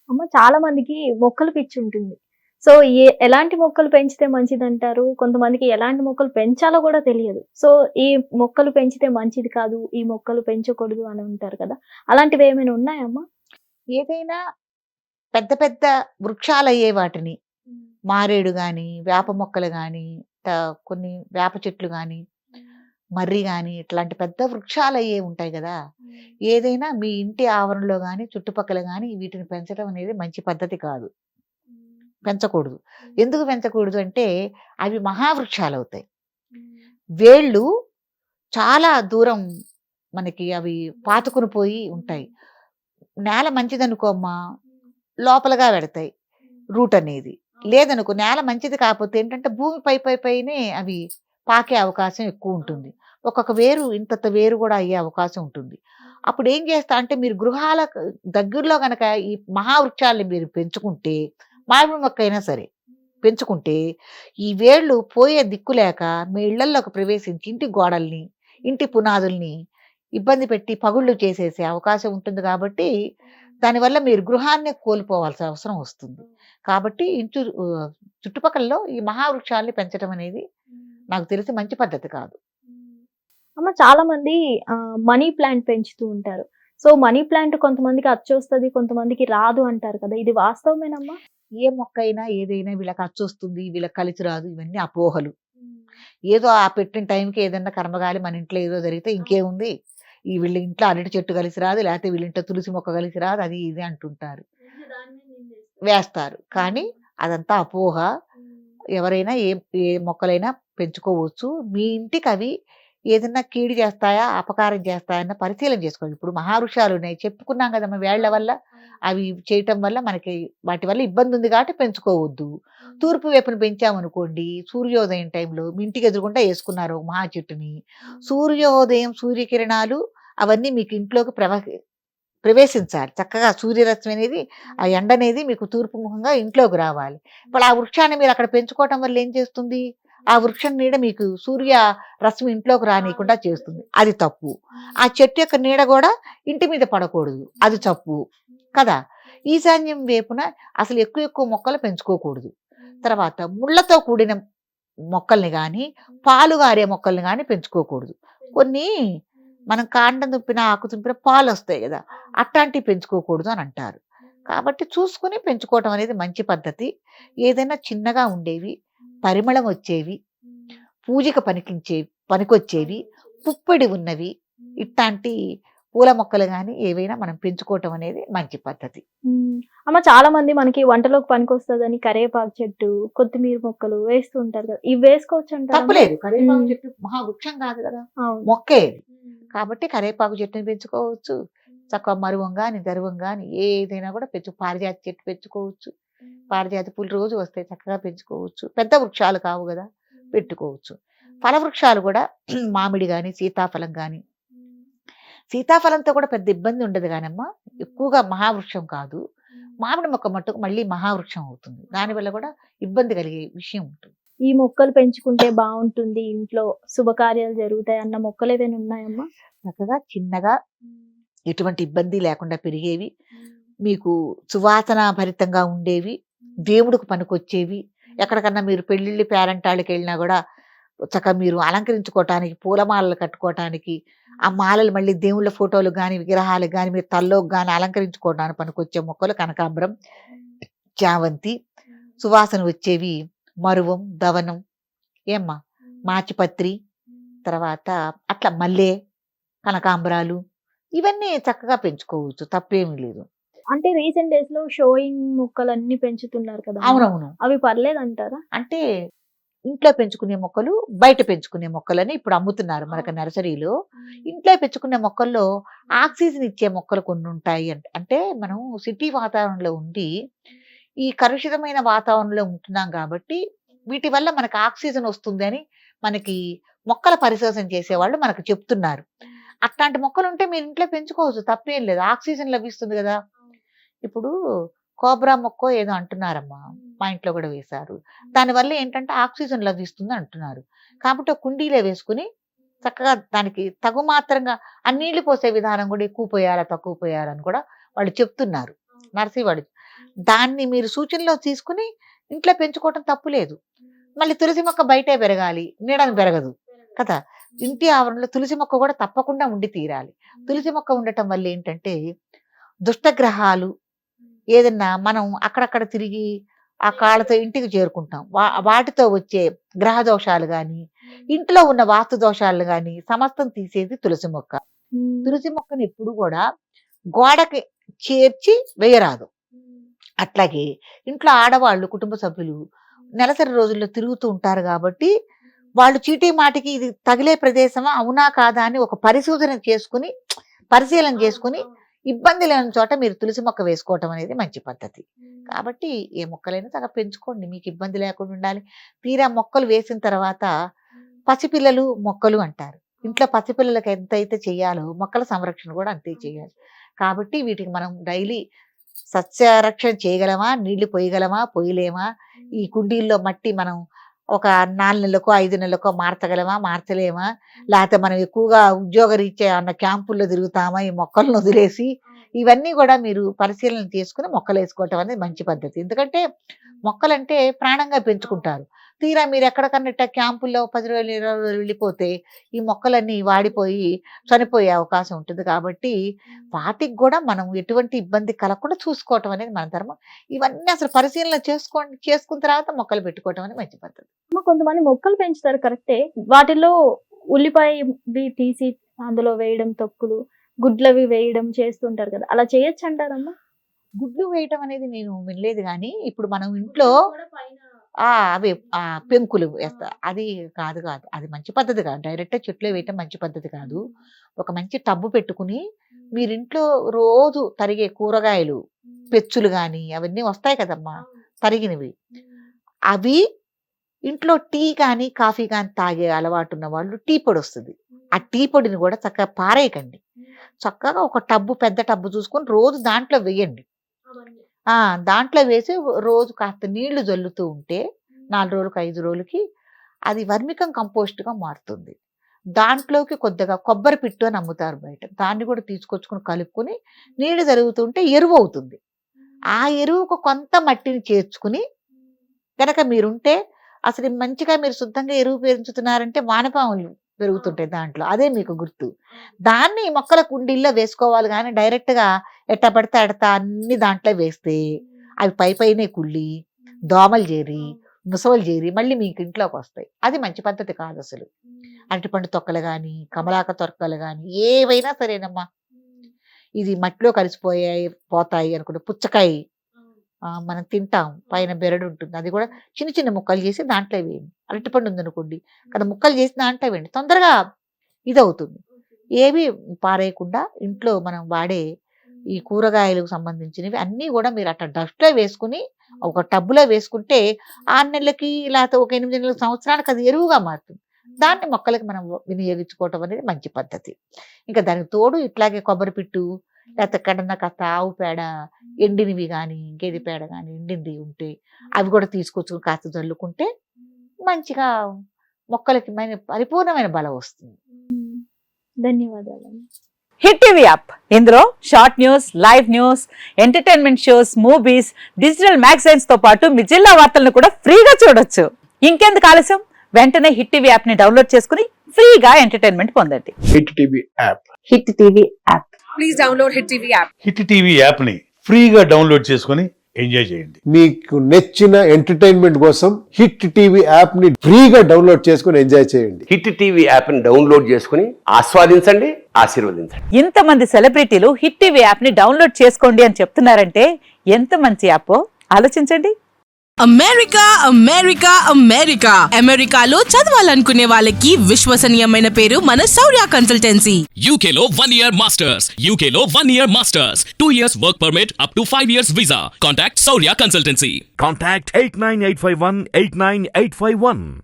అమ్మ చాలా మందికి మొక్కలు పిచ్చి ఉంటుంది. సో, ఎలాంటి మొక్కలు పెంచితే మంచిదంటారు? కొంతమందికి ఎలాంటి మొక్కలు పెంచాలో గూడా తెలియదు. సో, ఈ మొక్కలు పెంచితే మంచిది కాదు, ఈ మొక్కలు పెంచకూడదు అని ఉంటారు కదా! అలాంటివేమైనా ఉన్నాయమ్మా? ఏదైనా పెద్ద పెద్ద వృక్షాలయ్యే వాటిని హ్మ్. మారేడు గాని, వేప మొక్కలు గాని, కొన్ని వేప చెట్లు గాని, మర్రి గాని ఇట్లాంటి పెద్ద వృక్షాలయ్యేవి ఉంటాయి గదా! హ్మ్. ఏదైనా మీ ఇంటి ఆవరణలో గాని, చుట్టుపక్కల గాని వీటిని పెంచడం అనేది మంచి పద్ధతి కాదు. హ్మ్. పెంచకూడదు. హ్మ్. ఎందుకు పెంచకూడదు అంటే అవి మహావృక్షాలవుతాయి. హ్మ్. వేళ్ళు చాలా దూరం మనకి అవి పాతుకుని పోయి ఉంటాయి. హ్మ్. నేల మంచిదనుకో అమ్మా, హ్మ్. లోపలగా వెడతాయి హ్మ్. రూట్ అనేది. అవును. లేదనుకో నేల మంచిది కాపోతే ఏంటంటే భూమి పైనే అవి పాకే అవకాశం ఎక్కువుంటుంది. అవును. ఒక్కొక్క వేరు ఇంతంత వేరు గూడా అయ్యే అవకాశం ఉంటుంది. హ్మ్. అప్పుడేం చేస్తా అంటే మీరు గృహాలకు దగ్గరలో గనక ఈ మహావృక్షాల్ని మీరు పెంచుకుంటే, మామిడి మొక్కైనా సరే పెంచుకుంటే, ఈ వేళ్ళు పోయే దిక్కు లేక మీ ఇళ్లల్లోకి ప్రవేశించి ఇంటి గోడల్ని, ఇంటి పునాదుల్ని ఇబ్బంది పెట్టి పగుళ్ళు చేసేసే అవకాశం ఉంటుంది గాబట్టి, దానివల్ల మీరు గృహాన్నే కోల్పోవాల్సిన అవసరం వస్తుంది. కాబట్టి చుట్టుపక్కలలో ఈ మహావృక్షాల్ని పెంచడం అనేది నాకు తెలిసి మంచి పద్ధతి కాదు. అమ్మ చాలా మంది మనీ ప్లాంట్ పెంచుతూ ఉంటారు. సో, మనీ ప్లాంట్ కొంతమందికి అచ్చొస్తది, కొంతమందికి రాదు అంటారు కదా! ఇది వాస్తవమేనమ్మా? ఏ మొక్కైనా, ఏదైనా వీళ్ళకి అచ్చొస్తుంది, వీళ్ళకి కలిసి రాదు ఇవన్నీ అపోహలు. హ్మ్. ఏదో ఆ పెట్టిన టైంకి ఏదన్నా కర్మగాలి మన ఇంట్లో ఏదో జరిగితే అవును. ఇంకేముంది? వీళ్ళ ఇంట్లో అరటి చెట్టు కలిసి రాదు, లేతే వీళ్ళ ఇంట్లో తులసి మొక్క కలిసి రాదు. అది ఇది అంటుంటారు. వెంటనే దాని మీద నిందేస్తారు. వేస్తారు. కానీ హ్మ్. అదంతా అపోహ. హ్మ్. ఎవరైనా ఏ మొక్కలైనా పెంచుకోవచ్చు. మీ ఇంటికవి ఏదన్నా కీడు చేస్తాయా? అపకారం చేస్తాయా? అన్న పరిశీలన చేసుకోండి. ఇప్పుడు మహావృక్షాలున్నాయి. చెప్పుకున్నాం గదమ్మా! వేళ్ళ అవును. వల్ల అవును. అవి చేయటం వల్ల మనకి వాటి వల్ల ఇబ్బందుంది కాబట్టి పెంచుకోవద్దు. హ్మ్. తూర్పు వైపున పెంచామనుకోండి, సూర్యోదయం టైంలో మీ ఇంటికి ఎదురుగుండా యేసుకున్నారు ఒక మహా చెట్టుని. హ్మ్. సూర్యోదయం సూర్యకిరణాలు అవన్నీ మీకు ఇంట్లోకి ప్రవేశించాలి. చక్కగా సూర్యరశ్మి అనేది, ఆ హ్మ్. ఎండనేది మీకు తూర్పు ముఖంగా ఇంట్లోకి రావాలి. ఇప్పుడు ఆ వృక్షాన్ని మీరక్కడ పెంచుకోవటం వల్ల ఏం చేస్తుంది? ఆ వృక్షం నీడ మీకు సూర్య రశ్మి ఇంట్లోకి రానీయకుండా రానివ్వకుండా చేస్తుంది. చేస్తుంది. అది తప్పు. హ్మ్. ఆ చెట్టు యొక్క నీడ గూడా ఇంటి మీద పడకూడదు. అది హ్మ్. తప్పు. హ్మ్. కదా! ఈశాన్యం వైపున అసలు ఎక్కువ ఎక్కువ మొక్కలు పెంచుకోకూడదు. హ్మ్. తర్వాత ముళ్ళతో కూడిన మొక్కల్ని గానీ, హ్మ్. పాలు గారే మొక్కల్ని గానీ పెంచుకోకూడదు. కొన్ని హ్మ్. మనం కాండం తుప్పిన, ఆకు తుంపిన పాలొస్తాయి గదా! అవును. అట్టాంటివి పెంచుకోకూడదు అనంటారు. హ్మ్. కాబట్టి చూసుకొని పెంచుకోవటం అనేది మంచి పద్ధతి. హ్మ్. ఏదైనా చిన్నగా ఉండేవి, హ్మ్. పరిమళం వచ్చేవి, హ్మ్. పూజకి పనికొచ్చేవి, పనికొచ్చేవి. పుప్పొడి ఉన్నవి, హ్మ్. ఇట్టాంటి పూల మొక్కలు గానీ ఏవైనా మనం పెంచుకోవటం అనేది మంచి పద్ధతి. హ్మ్. అమ్మ చాలా మంది మనకి వంటలోకి పనికొస్తదని కరేపాకు చెట్టు, కొత్తిమీర మొక్కలు వేస్తూ ఉంటారు కదా! ఇవి వేసుకోవచ్చంటారమ్మా? తప్పులేదు. కరివేపాకు హ్మ్. చెట్టు మహా వృక్షం కాదు గదా! అవును. మొక్కే అది. హ్మ్. కాబట్టి కరివేపాకు చెట్టుని పెంచుకోవచ్చు. హ్మ్. చక్కగా మరువం గాని, దరువం గాని ఏదైనా కూడా పారిజాత చెట్టు పెంచుకోవచ్చు. హ్మ్. పారిజాత పూలు రోజు వస్తాయి. చక్కగా పెంచుకోవచ్చు. పెద్ద వృక్షాలు కావు గదా! హ్మ్. పెట్టుకోవచ్చు. హ్మ్. ఫల వృక్షాలు గూడా మామిడి గాని, సీతాఫలం గాని, హ్మ్. సీతాఫలంతో కూడా పెద్ద ఇబ్బంది ఉండదు గానమ్మా. హ్మ్. ఎక్కువగా మహావృక్షం కాదు. హ్మ్. మామిడి మొక్క మట్టుకు మళ్ళీ మహావృక్షం అవుతుంది. దానివల్ల అవును. గూడా ఇబ్బంది కలిగే విషయం ఉంటుంది. ఈ మొక్కలు పెంచుకుంటే బావుంటుంది ఇంట్లో, శుభకార్యాలు జరుగుతాయి అన్న మొక్కలేవైనా ఉన్నాయమ్మా? చక్కగా చిన్నగా హ్మ్. ఎటువంటి ఇబ్బంది లేకుండా పెరిగేవి. హ్మ్. మీకు సువాసన భరితంగా ఉండేవి. హ్మ్. దేవుడికి పనికొచ్చేవి. హ్మ్. ఎక్కడికన్నా మీరు పెళ్ళిళ్ళు, పేరంటాలకెళ్ళినా గూడా చక్కగా మీరు అలంకరించుకోవటానికి, పూలమాలలు కట్టుకోవటానికి, ఆ హ్మ్. మాలలు మళ్ళీ దేవుళ్ళ ఫోటో‌లకు గాని, విగ్రహాలకు గాని, మీరు తల్లోకి గాని అలంకరించుకోవడానికి పనికొచ్చే మొక్కలు కనకాంబరం, హ్మ్. చామంతి, హ్మ్. సువాసన వచ్చేవి మరువం, దవనం ఏమ్మా! హ్మ్. మాచిపత్రి, హ్మ్. తర్వాత అట్లా మల్లె, కనకాంబరాలు ఇవన్నీ చక్కగా పెంచుకోవచ్చు. తప్పేమి లేదు. అంటే రీసెంట్ డేస్‌లో షోయింగ్ మొక్కలన్నీ పెంచుతున్నారు కదమ్మా! అవునవును. అవి పర్లేదంటారా? అంటే ఇంట్లో పెంచుకునే మొక్కలు, బయట పెంచుకునే మొక్కలని ఇప్పుడు అమ్ముతున్నారు మనకు అవును. నర్సరీలో. హ్మ్. ఇంట్లో పెంచుకునే మొక్కల్లో హ్మ్. ఆక్సిజన్ ఇచ్చే మొక్కలు కొన్నుంటాయి అంటే మనం సిటీ వాతావరణంలో ఉండి, హ్మ్. ఈ కలుషితమైన వాతావరణంలో ఉంటున్నాం కాబట్టి, హ్మ్. వీటి వల్ల మనకు ఆక్సిజన్ వస్తుందని మనకి మొక్కల పరిశోధన చేసేవాళ్ళు అవును. మనకు చెప్తున్నారు. హ్మ్. అట్లాంటి మొక్కలుంటే మీరు ఇంట్లో పెంచుకోవచ్చు. తప్పేం లేదు. ఆక్సిజన్ లభిస్తుంది గదా! అవును. ఇప్పుడు కోబ్రా మొక్కో ఏదో అంటున్నారమ్మా. హ్మ్. మా ఇంట్లో గూడా వేశారు. హ్మ్. దానివల్ల ఏంటంటే ఆక్సిజన్ లభిస్తుంది అంటున్నారు. కాబట్టి ఒక కుండీలో వేసుకొని చక్కగా దానికి తగు మాత్రంగా ఆ నీళ్లు పోసే విధానం గూడా ఎక్కువ పోయాలా, తక్కువ పోయాలా అని కూడా వాళ్ళు చెప్తున్నారు. అవును. నర్సరీ వాళ్ళు. దాన్ని మీరు సూచనలో తీసుకుని ఇంట్లో పెంచుకోవటం తప్పు లేదు. మళ్ళీ తులసి మొక్క బయటే పెరగాలి, నీడని పెరగదు కదా. ఇంటి ఆవరణలో తులసి మొక్క కూడా తప్పకుండా ఉండి తీరాలి. తులసి మొక్క ఉండటం వల్ల ఏంటంటే దుష్టగ్రహాలు ఏదన్నా మనం అక్కడక్కడ తిరిగి ఆ కాళ్ళతో ఇంటికి చేరుకుంటాం. వాటితో వచ్చే గ్రహ దోషాలు గాని, ఇంట్లో ఉన్న వాస్తు దోషాలు గాని సమస్తం తీసేది తులసి మొక్క. తులసి మొక్కని ఎప్పుడు కూడా గోడకి చేర్చి వేయరాదు. అట్లాగే ఇంట్లో ఆడవాళ్ళు కుటుంబ సభ్యులు నెలసరి రోజుల్లో తిరుగుతూ ఉంటారు కాబట్టి వాళ్ళు చీటీ మాటికి ఇది తగిలే ప్రదేశమా అవునా కాదా అని ఒక పరిశీలన చేసుకుని ఇబ్బంది లేని చోట మీరు తులసి మొక్క వేసుకోవటం అనేది మంచి పద్ధతి. కాబట్టి ఏ మొక్కలైనా చక్కగా పెంచుకోండి, మీకు ఇబ్బంది లేకుండా ఉండాలి. తీరా మొక్కలు వేసిన తర్వాత పసిపిల్లలు మొక్కలు అంటారు. ఇంట్లో పసిపిల్లలకి ఎంతైతే చేయాలో మొక్కల సంరక్షణ కూడా అంతే చేయాలి. కాబట్టి వీటికి మనం డైలీ సస్యరక్షణ చేయగలమా, నీళ్లు పోయగలమా, పోయలేమా, ఈ కుండీల్లో మట్టి మనం ఒక 4 నెలలకో 5 నెలలకో మార్చగలమా, మార్చలేమా, లేకపోతే మనం ఎక్కువగా ఉద్యోగరీత్యా అన్న క్యాంపుల్లో తిరుగుతామా ఈ మొక్కలను వదిలేసి, ఇవన్నీ కూడా మీరు పరిశీలన చేసుకుని మొక్కలు వేసుకోవటం అనేది మంచి పద్ధతి. ఎందుకంటే మొక్కలంటే ప్రాణంగా పెంచుకుంటారు. తీరా మీరు ఎక్కడికన్నా ఇట్లా క్యాంపుల్లో 10 రోజులు 20 రోజులు వెళ్ళిపోతే ఈ మొక్కలన్నీ వాడిపోయి చనిపోయే అవకాశం ఉంటుంది. కాబట్టి వాటికి కూడా మనం ఎటువంటి ఇబ్బంది కలగకుండా చూసుకోవటం అనేది మన ధర్మం. ఇవన్నీ అసలు పరిశీలన చేసుకున్న తర్వాత మొక్కలు పెట్టుకోవటం అనేది మంచి పద్ధతి. కొంతమంది మొక్కలు పెంచుతారు కరెక్టే, వాటిలో ఉల్లిపాయవి తీసి అందులో వేయడం, తొక్కులు గుడ్లవి వేయడం చేస్తుంటారు కదా, అలా చేయొచ్చు అంటారమ్మా? గుడ్లు వేయటం అనేది నేను వినలేదు, కానీ ఇప్పుడు మనం ఇంట్లో అవి పెంకులు వేస్తా, అది కాదు అది మంచి పద్ధతి కాదు. డైరెక్ట్ చెట్లు వేయటం మంచి పద్ధతి కాదు. ఒక మంచి టబ్బు పెట్టుకుని మీరింట్లో రోజు తరిగే కూరగాయలు పెచ్చులు కానీ అవన్నీ వస్తాయి కదమ్మా తరిగినవి, అవి ఇంట్లో టీ కానీ కాఫీ కానీ తాగే అలవాటు ఉన్న వాళ్ళు టీ పొడి వస్తుంది, ఆ టీ పొడిని కూడా చక్కగా పారేయకండి. చక్కగా ఒక పెద్ద టబ్బు చూసుకొని రోజు దాంట్లో వేయండి. దాంట్లో వేసి రోజు కాస్త నీళ్లు జల్లుతూ ఉంటే 4 రోజులకి 5 రోజులకి అది వర్మికం కంపోస్ట్గా మారుతుంది. దాంట్లోకి కొద్దిగా కొబ్బరి పిట్టు అని అమ్ముతారు బయట, దాన్ని కూడా తీసుకొచ్చుకుని కలుపుకొని నీళ్లు జరుగుతుంటే ఎరువు అవుతుంది. ఆ ఎరువుకు కొంత మట్టిని చేర్చుకుని కనుక మీరుంటే అసలు మంచిగా మీరు శుద్ధంగా ఎరువు పెంచుతున్నారంటే వానపాములు పెరుగుతుంటాయి దాంట్లో, అదే మీకు గుర్తు. దాన్ని మొక్కల కుండీల్లో వేసుకోవాలి, కానీ డైరెక్ట్గా ఎట్ట పడితే అడతా అన్ని దాంట్లో వేస్తే అవి పైనే కుళ్ళి దోమలు చేరి ముసవలు చేరి మళ్ళీ మీకు ఇంట్లోకి వస్తాయి. అది మంచి పద్ధతి కాదు అసలు. అరటిపండు తొక్కలు కానీ కమలాక తొక్కలు కానీ ఏవైనా సరేనమ్మా, ఇది మట్టిలో పోతాయి అనుకుంటే పుచ్చకాయ మనం తింటాం, పైన బెరడు ఉంటుంది, అది కూడా చిన్న చిన్న ముక్కలు చేసి దాంట్లో వేయండి. అరటిపండు ఉందనుకోండి కదా, ముక్కలు చేసి దాంట్లో వేయండి, తొందరగా ఇది అవుతుంది. ఏవి పారేయకుండా ఇంట్లో మనం వాడే ఈ కూరగాయలకు సంబంధించినవి అన్నీ కూడా మీరు అట్లా డస్ట్లో వేసుకుని ఒక టబ్బులో వేసుకుంటే 6 నెలలకి లేకపోతే ఒక 8 నెలల సంవత్సరానికి అది ఎరువుగా మారుతుంది. దాన్ని మొక్కలకి మనం వినియోగించుకోవటం అనేది మంచి పద్ధతి. ఇంకా దానికి తోడు ఇట్లాగే కొబ్బరి పిట్టు లేకపోతే ఎక్కడన్నా కాస్త ఆవు పేడ ఎండినవి కానీ గేదె పేడ కానీ ఎండింది ఉంటే అవి కూడా తీసుకొచ్చుకుని కాస్త చల్లుకుంటే మంచిగా మొక్కలకి పరిపూర్ణమైన బలం వస్తుంది. ధన్యవాదాలు. హిట్ టీవీ యాప్, ఇందులో short news, live news, entertainment shows, movies, digital magazines తో పాటు మీ జిల్లా వార్తలను కూడా ఫ్రీగా చూడొచ్చు. ఇంకెందుకు ఆలస్యం, వెంటనే హిట్ టీవీ యాప్ ని డౌన్లోడ్ చేసుకుని ఫ్రీగా ఎంటర్టైన్మెంట్ పొందండి. Hit TV app. Hit TV app. Please download hit TV app. Hit TV app ని ఫ్రీగా డౌన్లోడ్ చేసుకుని ఎంజాయ్ చేయండి. మీకు నచ్చిన ఎంటర్టైన్మెంట్ కోసం హిట్ టీవీ యాప్ ని ఫ్రీగా డౌన్లోడ్ చేసుకుని ఎంజాయ్ చేయండి. హిట్ టీవీ యాప్ ని డౌన్లోడ్ చేసుకుని ఆస్వాదించండి, ఆశీర్వదించండి. ఇంతమంది సెలబ్రిటీలు హిట్ టీవీ యాప్ ని డౌన్లోడ్ చేసుకోండి అని చెప్తున్నారంటే ఎంత మంచి యాప్ ఆలోచించండి. అమెరికా అమెరికా అమెరికా అమెరికాలో చదవాలనుకునే వాళ్ళకి విశ్వసనీయమైన పేరు మన శౌర్య కన్సల్టెన్సీ. UK లో 1 year masters. UK లో 1 year masters. 2 years work permit up to 5 years visa. Contact Saurya Consultancy. Contact 89851 89851.